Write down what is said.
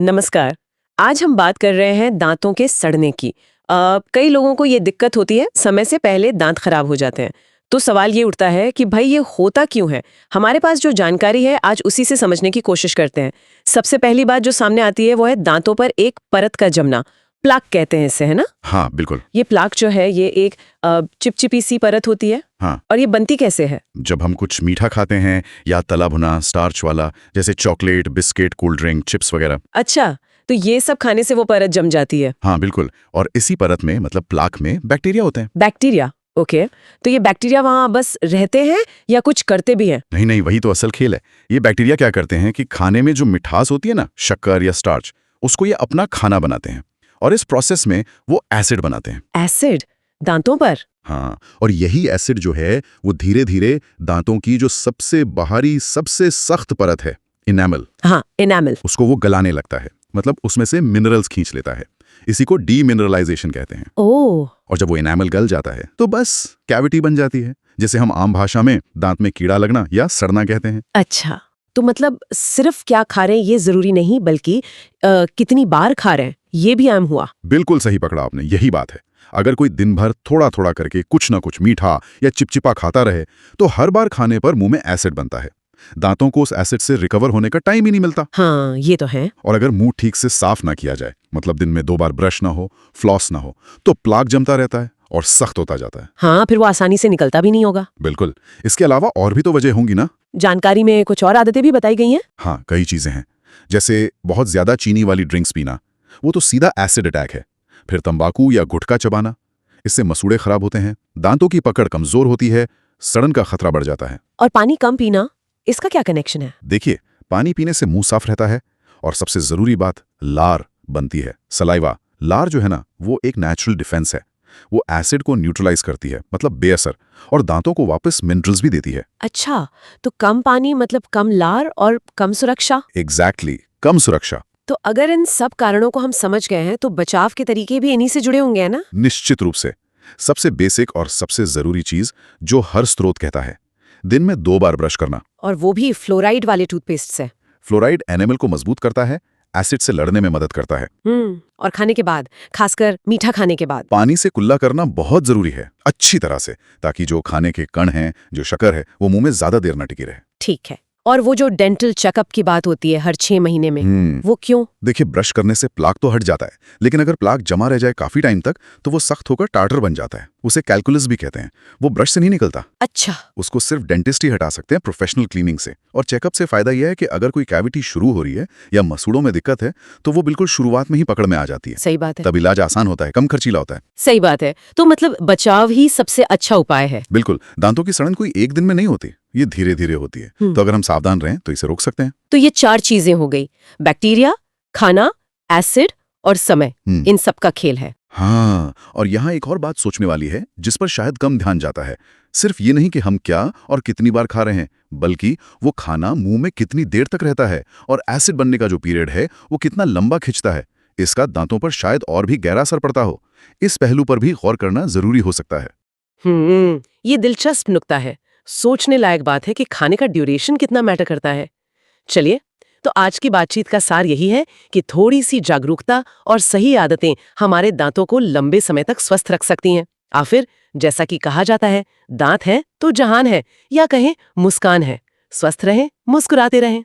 नमस्कार। आज हम बात कर रहे हैं दांतों के सड़ने की। कई लोगों को ये दिक्कत होती है, समय से पहले दांत खराब हो जाते हैं। तो सवाल ये उठता है कि भाई ये होता क्यों है। हमारे पास जो जानकारी है आज उसी से समझने की कोशिश करते हैं। सबसे पहली बात जो सामने आती है वो है दांतों पर एक परत का जमना। प्लाक कहते हैं इसे, है ना? हाँ बिल्कुल। ये प्लाक जो है ये एक चिपचिपी सी परत होती है। हाँ, और ये बनती कैसे है? जब हम कुछ मीठा खाते हैं या तला भुना स्टार्च वाला, जैसे chocolate, biscuit, cold drink, chips वगैरह। अच्छा, तो ये सब खाने से वो परत जम जाती है। हाँ बिल्कुल। और इसी परत में मतलब प्लाक में बैक्टीरिया होते हैं। Bacteria, okay. तो ये बैक्टीरिया वहां बस रहते हैं या कुछ करते भी हैं? नहीं नहीं, वही तो असल खेल है। ये बैक्टीरिया क्या करते हैं कि खाने में जो मिठास होती है ना, शक्कर या स्टार्च, उसको ये अपना खाना बनाते हैं और इस प्रोसेस में वो एसिड बनाते हैं। एसिड दांतों पर? हाँ, और यही एसिड जो है वो धीरे धीरे दांतों की जो सबसे बाहरी सबसे सख्त परत है, इनेमल, हाँ, इनेमल। उसको वो गलाने लगता है। मतलब उसमें से मिनरल्स खींच लेता है। इसी को डीमिनरलाइजेशन कहते हैं। ओह, और जब वो इनेमल गल जाता है तो बस कैविटी बन जाती है, जिसे हम आम भाषा में दांत में कीड़ा लगना या सड़ना कहते हैं। अच्छा। तो मतलब सिर्फ क्या खा रहे हैं ये जरूरी नहीं, बल्कि कितनी बार खा रहे हैं ये भी अहम हुआ। बिल्कुल सही पकड़ा आपने, यही बात है। अगर कोई दिन भर थोड़ा थोड़ा करके कुछ ना कुछ मीठा या चिपचिपा खाता रहे तो हर बार खाने पर मुंह में एसिड बनता है। दांतों को उस एसिड से रिकवर होने का टाइम ही नहीं मिलता। हाँ, ये तो है। और अगर मुंह ठीक से साफ ना किया जाए, मतलब दिन में 2 बार ब्रश ना हो, फ्लॉस ना हो, तो प्लाक जमता रहता है और सख्त होता जाता है। हाँ, फिर वो आसानी से निकलता भी नहीं होगा। बिल्कुल। इसके अलावा और भी तो वजह होंगी ना। जानकारी में कुछ और आदतें भी बताई गई हैं? हाँ, कई चीजें हैं। जैसे बहुत ज्यादा चीनी वाली ड्रिंक्स पीना, वो तो सीधा एसिड अटैक है। फिर तंबाकू या गुटखा चबाना, इससे मसूड़े खराब होते हैं, दांतों की पकड़ कमजोर होती है, सड़न का खतरा बढ़ जाता है। और पानी कम पीना, इसका क्या कनेक्शन है? देखिए, पानी पीने से मुंह साफ रहता है और सबसे जरूरी बात, लार बनती है, सलाइवा। लार जो है ना, वो एक नेचुरल डिफेंस है। वो एसिड को न्यूट्रलाइज करती है, मतलब बेअसर, और दांतों को वापस मिनरल्स भी देती है। अच्छा, तो कम पानी मतलब कम लार और कम सुरक्षा। एग्जैक्टली, कम सुरक्षा। तो अगर इन सब कारणों को हम समझ गए हैं तो बचाव के तरीके भी इन्हीं से जुड़े होंगे, है ना? निश्चित रूप से। सबसे बेसिक और सबसे जरूरी चीज जो हर स्रोत कहता है, दिन में 2 बार ब्रश करना। और वो भी फ्लोराइड वाले टूथपेस्ट से। फ्लोराइड एनिमल को मजबूत करता है, एसिड से लड़ने में मदद करता है। और खाने के बाद, खासकर मीठा खाने के बाद। पानी से कुल्ला करना बहुत जरूरी है, अच्छी तरह से, ताकि जो खाने के कण हैं, जो शक्कर है, वो मुंह में ज्यादा देर न टिकी रहे। ठीक है। और वो जो डेंटल चेकअप की बात होती है हर 6 महीने में, वो क्यों? देखिए, ब्रश करने से प्लाक तो हट जाता है, लेकिन अगर प्लाक जमा रह जाए काफी टाइम तक तो वो सख्त होकर टार्टर बन जाता है। उसे कैलकुलस भी कहते हैं। वो ब्रश से नहीं निकलता। अच्छा। उसको सिर्फ डेंटिस्ट ही हटा सकते हैं, प्रोफेशनल क्लीनिंग से। और चेकअप से फायदा यह है कि अगर कोई कैविटी शुरू हो रही है या मसूड़ों में दिक्कत है तो वो बिल्कुल शुरुआत में ही पकड़ में आ जाती है। सही बात है। तब इलाज आसान होता है, कम खर्चीला होता है। सही बात है। तो मतलब बचाव ही सबसे अच्छा उपाय है। बिल्कुल। दांतों की सड़न कोई एक दिन में नहीं होती, ये धीरे धीरे होती है। तो अगर हम सावधान रहें तो इसे रोक सकते हैं। तो ये 4 चीजें हो गई, बैक्टीरिया, खाना, एसिड और समय। इन सब का खेल है। हाँ, और यहाँ एक और बात सोचने वाली है जिस पर शायद कम ध्यान जाता है। सिर्फ ये नहीं कि हम क्या और कितनी बार खा रहे हैं, बल्कि वो खाना मुंह में कितनी देर तक रहता है और एसिड बनने का जो पीरियड है वो कितना लंबा खिंचता है। इसका दांतों पर शायद और भी गहरा असर पड़ता हो। इस पहलू पर भी गौर करना जरूरी हो सकता है। ये दिलचस्प नुक्ता है। सोचने लायक बात है कि खाने का ड्यूरेशन कितना मैटर करता है। चलिए, तो आज की बातचीत का सार यही है कि थोड़ी सी जागरूकता और सही आदतें हमारे दांतों को लंबे समय तक स्वस्थ रख सकती हैं। आखिर जैसा कि कहा जाता है, दांत है तो जहान है, या कहें मुस्कान है। स्वस्थ रहें, मुस्कुराते रहें।